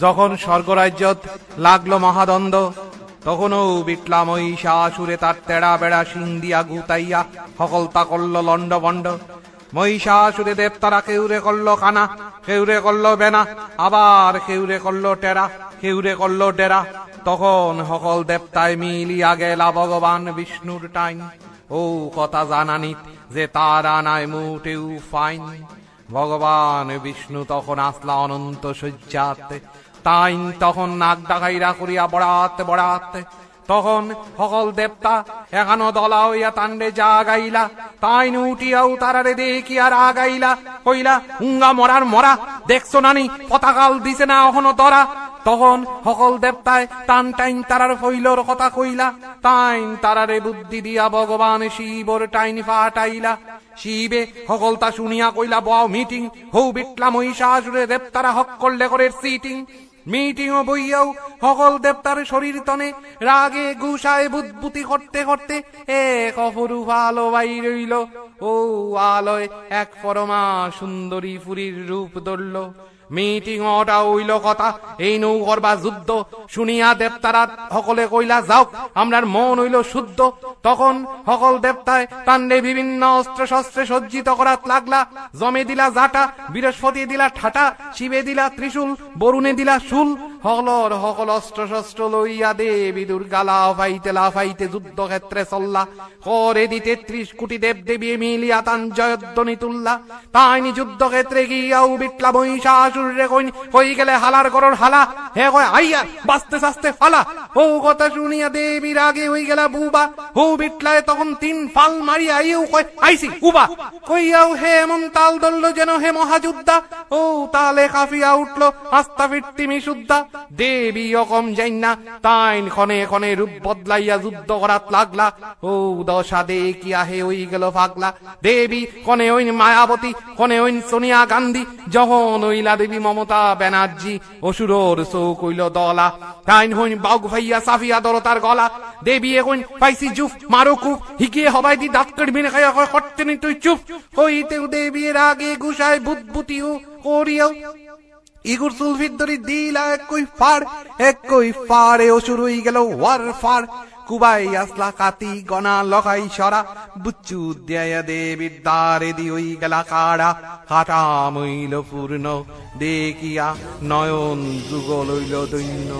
যখন স্বর্গরাজ্যত লাগলো মহাদ্বন্দ্ব, তখনও বিটলা মহিষাসুরে তার তেড়া বেড়া শিং দিয়া গুতাইয়া সকলতা করল লন্ড বন্ড। মহিষাসুরে দেবতারা কেউরে করল কানা, কেউরে করল বেনা, আবার কেউরে করল টেরা, কেউরে করল ডেরা। তখন সকল দেবতায় মিলিয়া গেলা ভগবান বিষ্ণুর টাইন। ও কথা জানানিত যে তারা নাই মোটেও ফাইন। ভগবান বিষ্ণু তখন আসলা অনন্ত শয্যাতে, তাইন তখন নাক ডাকাইরা করিয়া বড়াতে বড়াতে। তখন সকল দেবতা এখানো দলা হইয়া তান্ডে যা গাইলা, তাইন উঠিয়াও তারারে দেখিয়া গাইলা কইলা, উঙ্গা মরার মরা দেখছো নানি, পতাকাল দিছে না এখনো ধরা। তখন সকল দেবতায় টান টাইন তারার ফইলর কথা কইলা, তাইন তারারে বুদ্ধি দিয়া ভগবান শিবর টাইন ফাটাইলা। শিবে সকলতা শুনিয়া কইলা, বাও মিটিং, হৌ বিটলা মহিষাসুরে দেবতারা হক করলে করে সিটিং। মিটিং ও বইয়াও সকল দেবতার শরীর তনে রাগে গুসায় বুদবুতি করতে করতে এক অপরূপ আলো বাইর রইল। ও আলোয় এক পরমা সুন্দরী ফুরির রূপ ধরল। মিটিং ওটা হইল কথা এই নৌ করবা যুদ্ধ। শুনিয়া দেবতারা সকলে কইলা, যাও আমরার মন হইল শুদ্ধ। তখন সকল দেবতায় তান্ডে বিভিন্ন অস্ত্র শস্ত্রে সজ্জিত করাত লাগলা। জমে দিলা জাটা, বৃহস্পতি দিলা ঠাটা, শিবে দিলা ত্রিশূল, বরুণে দিলা শুল। সকলর সকল অস্ত্র শস্ত্র লইয়া দেবী দুর্গা লাফাইতে লাফাইতে যুদ্ধক্ষেত্রে চললা। করে দি ৩৩ কোটি দেব দেবী মিলিয়া তান জয়ধ্বনি তুললা। তাইনি যুদ্ধক্ষেত্রে গিয়াও বিটলা মহিষাসুরে কই গেলে হালার করর হালা, হে কয় আইয়া বাঁচতে চাস্তে ফালা। ও কথা শুনিয়া দেবীর আগে হই গেলা বুবা। ও বিটলায় তখন ৩ ফাল মারিয়া আইও কয় আইসি উবা। কইয়াও হে এমন তাল ধরল যেন হে মহাযুদ্ধা। ও তালে কাফিয়া উঠল আস্তা ফিরতিমি শুদ্ধা। দেবী অকম যাই না, তাইন ক্ষণে ক্ষণে রূপ বদলাইয়া যুদ্ধ করাত লাগলা। ও দশা দেখিয়া হে হই গেল পাগলা। দেবী কনে হইন মায়াবতী, কনে হইন সোনিয়া গান্ধী, যখন হইলা দেবী মমতা ব্যানার্জি। অসুরর চৌক হইল দলা, তাইন হইন বাউক ভাইয়া সাফিয়া দরতার গলা। দেবী এখন পাইছি জুফ মারো কুফ, হিকিয়ে হবাই দি দাঁত কাটবি না খাইয়া কয় করতে নি তুই চুপ। হইতেও দেবীর আগে গুসায় বুদবুতিও করিয়াও ইগুর চুলফির ধরি দিলা একই ফাড়ে অসুর হই গেল ওয়ার ফাড়। কুবাই আসলা কাতি গনা লগাই সরা, বুচ্চু দেয়া দেবীর দ্বারে দি হই গেলা কাড়া। কাটা মইল পূর্ণ দেখিয়া নয়ন যুগল হইল দৈন্য।